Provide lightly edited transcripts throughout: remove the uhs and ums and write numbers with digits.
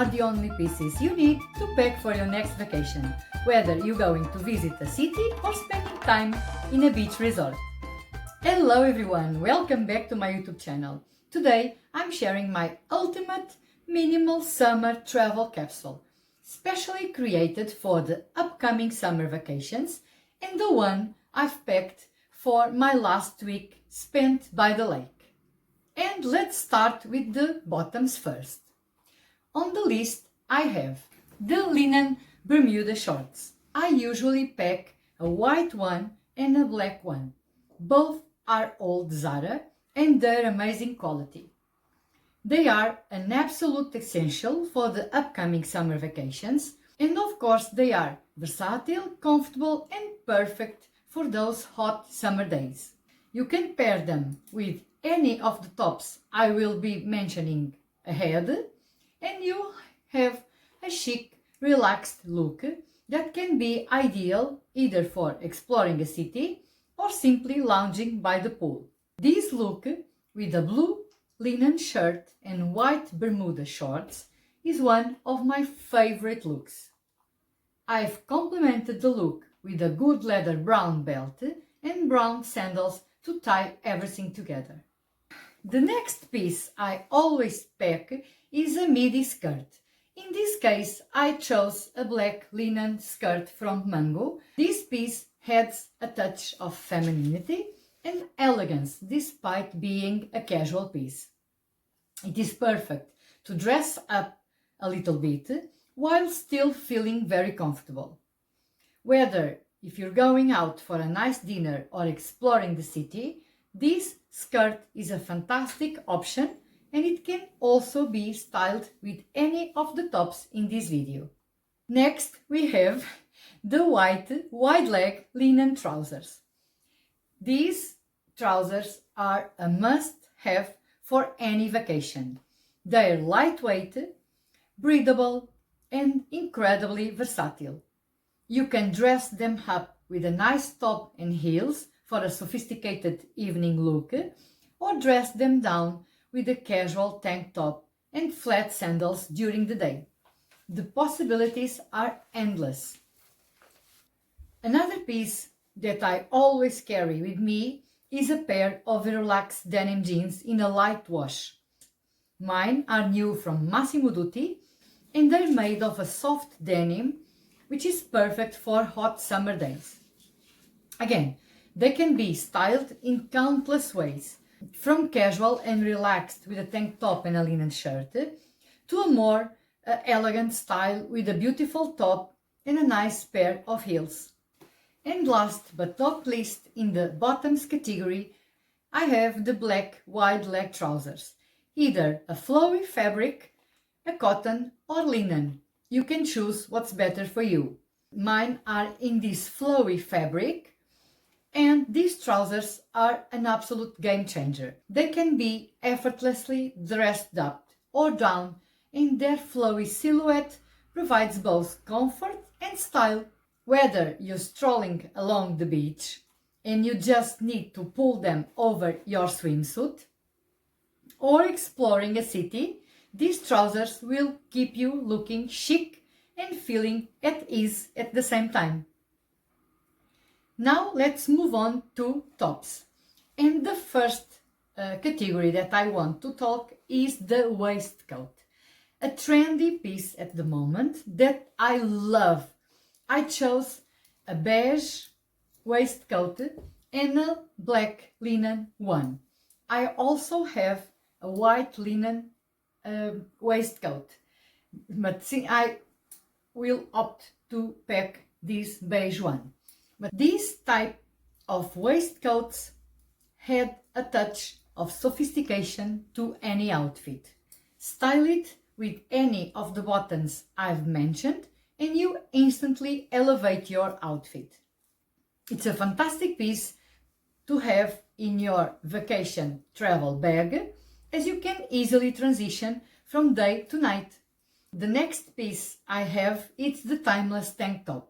are the only pieces you need to pack for your next vacation, whether you're going to visit a city or spending time in a beach resort. Hello everyone, welcome back to my YouTube channel. Today I'm sharing my ultimate minimal summer travel capsule, specially created for the upcoming summer vacations and the one I've packed for my last week spent by the lake. And let's start with the bottoms first. On the list I have the linen Bermuda shorts. I usually pack a white one and a black one. Both are old Zara and they're amazing quality. They are an absolute essential for the upcoming summer vacations, and of course they are versatile, comfortable and perfect for those hot summer days. You can pair them with any of the tops I will be mentioning ahead, and you have a chic, relaxed look that can be ideal either for exploring a city or simply lounging by the pool. This look with a blue linen shirt and white Bermuda shorts is one of my favorite looks. I've complemented the look with a good leather brown belt and brown sandals to tie everything together. The next piece I always pack is a midi skirt. In this case, I chose a black linen skirt from Mango. This piece adds a touch of femininity and elegance despite being a casual piece. It is perfect to dress up a little bit while still feeling very comfortable. Whether if you're going out for a nice dinner or exploring the city, this skirt is a fantastic option, and it can also be styled with any of the tops in this video. Next we have the white wide leg linen trousers. These trousers are a must-have for any vacation. They're lightweight, breathable and incredibly versatile. You can dress them up with a nice top and heels for a sophisticated evening look, or dress them down with a casual tank top and flat sandals during the day. The possibilities are endless. Another piece that I always carry with me is a pair of relaxed denim jeans in a light wash. Mine are new from Massimo Dutti and they're made of a soft denim, which is perfect for hot summer days. Again, they can be styled in countless ways, from casual and relaxed with a tank top and a linen shirt, to a more elegant style with a beautiful top and a nice pair of heels. And last but not least, in the bottoms category, I have the black wide leg trousers, either a flowy fabric, a cotton or linen. You can choose what's better for you. Mine are in this flowy fabric, and these trousers are an absolute game changer. They can be effortlessly dressed up or down, and their flowy silhouette provides both comfort and style. Whether you're strolling along the beach and you just need to pull them over your swimsuit, or exploring a city, these trousers will keep you looking chic and feeling at ease at the same time. Now let's move on to tops. And the first category that I want to talk is the waistcoat. A trendy piece at the moment that I love. I chose a beige waistcoat and a black linen one. I also have a white linen waistcoat, but see, I will opt to pack this beige one. But this type of waistcoats had a touch of sophistication to any outfit. Style it with any of the buttons I've mentioned and you instantly elevate your outfit. It's a fantastic piece to have in your vacation travel bag, as you can easily transition from day to night. The next piece I have is the timeless tank top.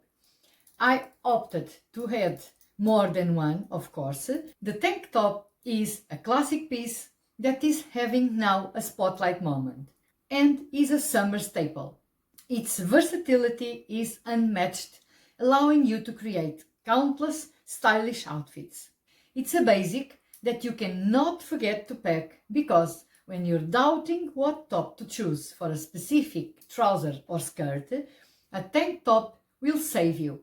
I opted to add more than one, of course. The tank top is a classic piece that is having now a spotlight moment. and is a summer staple. Its versatility is unmatched, allowing you to create countless stylish outfits. It's a basic that you cannot forget to pack because when you're doubting what top to choose for a specific trouser or skirt, a tank top will save you.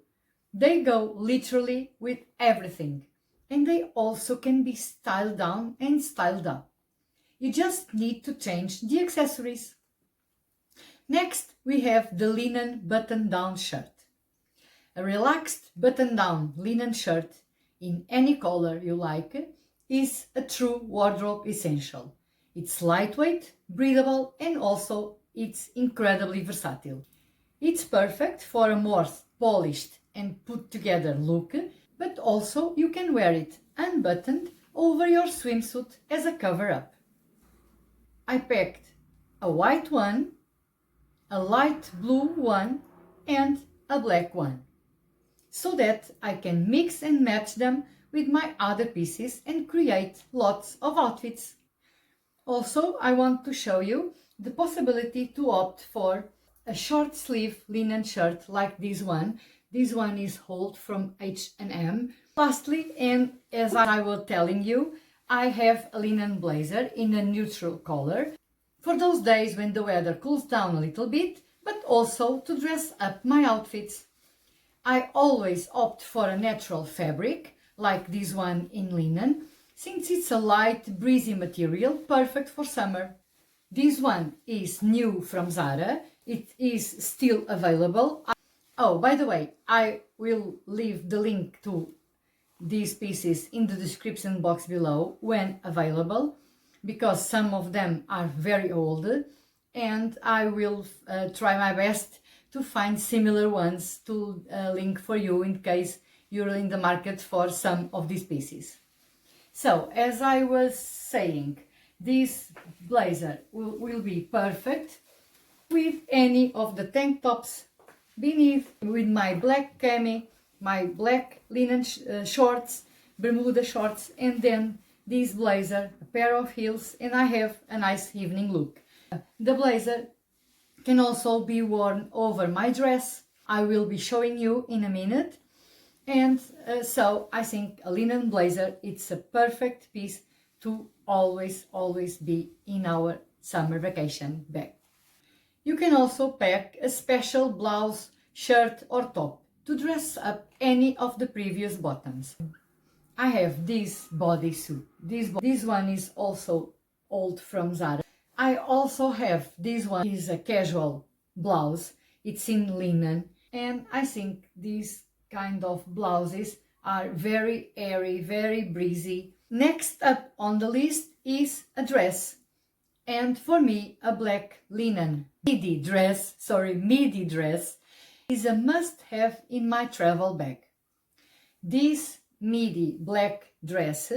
They go literally with everything, and they also can be styled down and styled up. You just need to change the accessories. Next, we have the linen button-down shirt. A relaxed button-down linen shirt in any color you like is a true wardrobe essential. It's lightweight, breathable, and also it's incredibly versatile. It's perfect for a more polished and put together look, but also you can wear it unbuttoned over your swimsuit as a cover-up. I packed a white one, a light blue one, and a black one, so that I can mix and match them with my other pieces and create lots of outfits. Also, I want to show you the possibility to opt for a short sleeve linen shirt like this one. This one is hauled from H&M. Lastly, and as I was telling you, I have a linen blazer in a neutral color for those days when the weather cools down a little bit, but also to dress up my outfits. I always opt for a natural fabric, like this one in linen, since it's a light, breezy material, perfect for summer. This one is new from Zara. It is still available. Oh, by the way, I will leave the link to these pieces in the description box below when available, because some of them are very old, and I will try my best to find similar ones to link for you in case you're in the market for some of these pieces. So, as I was saying, this blazer will be perfect with any of the tank tops beneath, with my black cami, my black linen shorts, Bermuda shorts, and then this blazer, a pair of heels, and I have a nice evening look. The blazer can also be worn over my dress. I will be showing you in a minute. And so I think a linen blazer, it's a perfect piece to always be in our summer vacation bag. You can also pack a special blouse, shirt or top to dress up any of the previous bottoms. I have this bodysuit. This one is also old from Zara. I also have this one, is a casual blouse. It's in linen, and I think these kind of blouses are very airy, very breezy. Next up on the list is a dress, and for me a black linen midi dress is a must-have in my travel bag. This midi black dress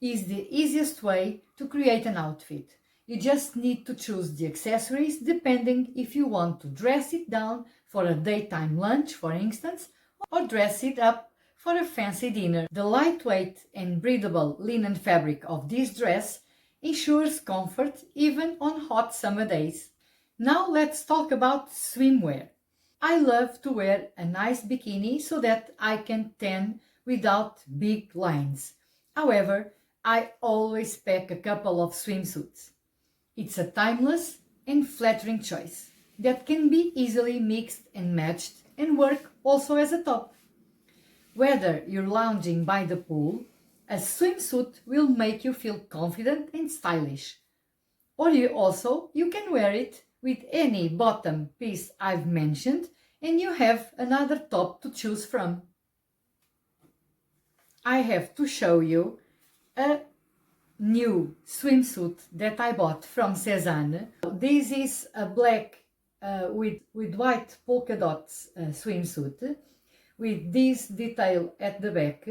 is the easiest way to create an outfit. You just need to choose the accessories depending if you want to dress it down for a daytime lunch, for instance, or dress it up for a fancy dinner. The lightweight and breathable linen fabric of this dress ensures comfort even on hot summer days. Now let's talk about swimwear. I love to wear a nice bikini so that I can tan without big lines. However, I always pack a couple of swimsuits. It's a timeless and flattering choice that can be easily mixed and matched and work also as a top. Whether you're lounging by the pool, a swimsuit will make you feel confident and stylish. Or you can wear it with any bottom piece I've mentioned and you have another top to choose from. I have to show you a new swimsuit that I bought from Cezanne. This is a black with white polka dots swimsuit with this detail at the back.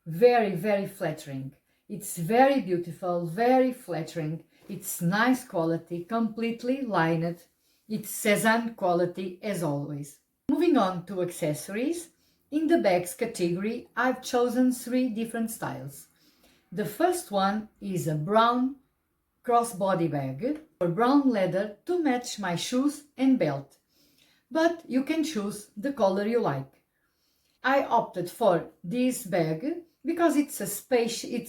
Very flattering. It's very beautiful, very flattering. It's nice quality, completely lined. It's Cezanne quality as always. Moving on to accessories. In the bags category, I've chosen 3 different styles. The first one is a brown crossbody bag or brown leather to match my shoes and belt, but you can choose the color you like. I opted for this bag because it's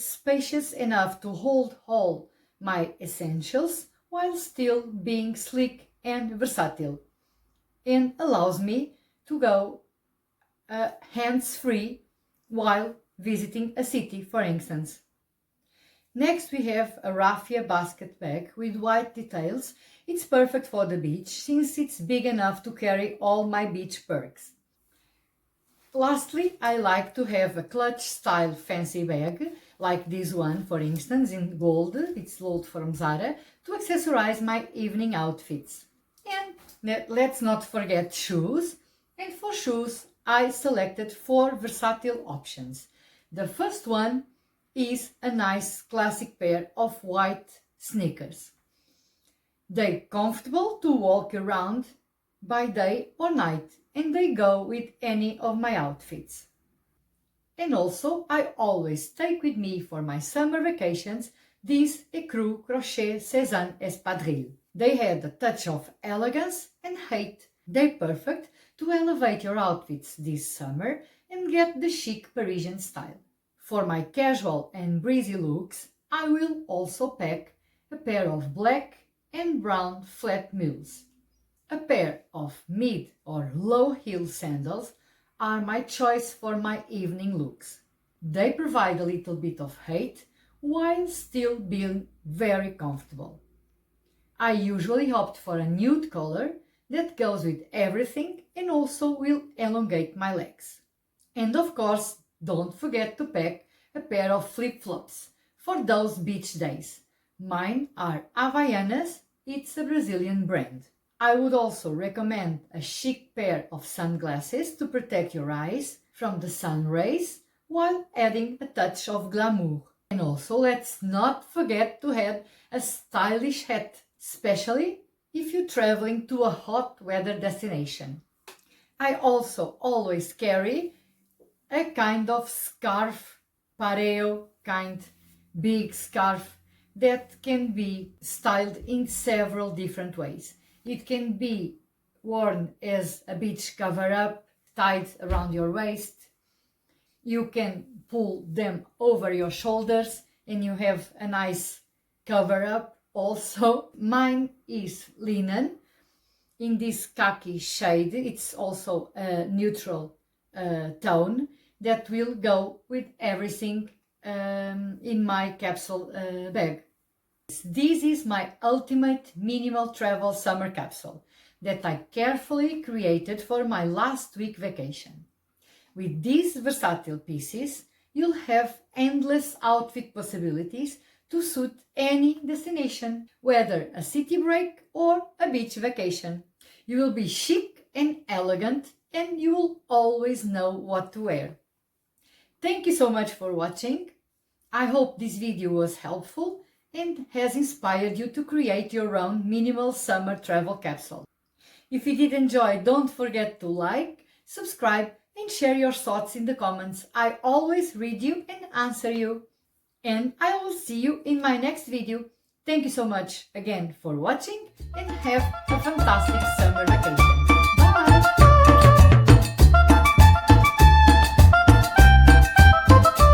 spacious enough to hold all my essentials while still being sleek and versatile, and allows me to go hands-free while visiting a city, for instance. Next we have a raffia basket bag with white details. It's perfect for the beach since it's big enough to carry all my beach perks. Lastly, I like to have a clutch style fancy bag, like this one for instance in gold, it's gold from Zara, to accessorize my evening outfits. And let's not forget shoes. And for shoes, I selected 4 versatile options. The first one is a nice classic pair of white sneakers. They're comfortable to walk around by day or night, and they go with any of my outfits. And also, I always take with me for my summer vacations these Ecru Crochet Cézanne Espadrille. They had a touch of elegance and height. They're perfect to elevate your outfits this summer and get the chic Parisian style. For my casual and breezy looks, I will also pack a pair of black and brown flat mules. A pair of mid or low heel sandals are my choice for my evening looks. They provide a little bit of height while still being very comfortable. I usually opt for a nude color that goes with everything and also will elongate my legs. And of course, don't forget to pack a pair of flip-flops for those beach days. Mine are Havaianas, it's a Brazilian brand. I would also recommend a chic pair of sunglasses to protect your eyes from the sun rays while adding a touch of glamour. And also let's not forget to add a stylish hat, especially if you're traveling to a hot weather destination. I also always carry a kind of scarf, pareo kind, big scarf that can be styled in several different ways. It can be worn as a beach cover-up, tied around your waist. You can pull them over your shoulders and you have a nice cover-up also. Mine is linen in this khaki shade. It's also a neutral tone that will go with everything in my capsule bag. This is my ultimate minimal travel summer capsule that I carefully created for my last week vacation. With these versatile pieces, you'll have endless outfit possibilities to suit any destination, whether a city break or a beach vacation. You will be chic and elegant, and you will always know what to wear. Thank you so much for watching. I hope this video was helpful and has inspired you to create your own minimal summer travel capsule. If you did enjoy, don't forget to like, subscribe and share your thoughts in the comments. I always read you and answer you. And I will see you in my next video. Thank you so much again for watching and have a fantastic summer vacation. Bye!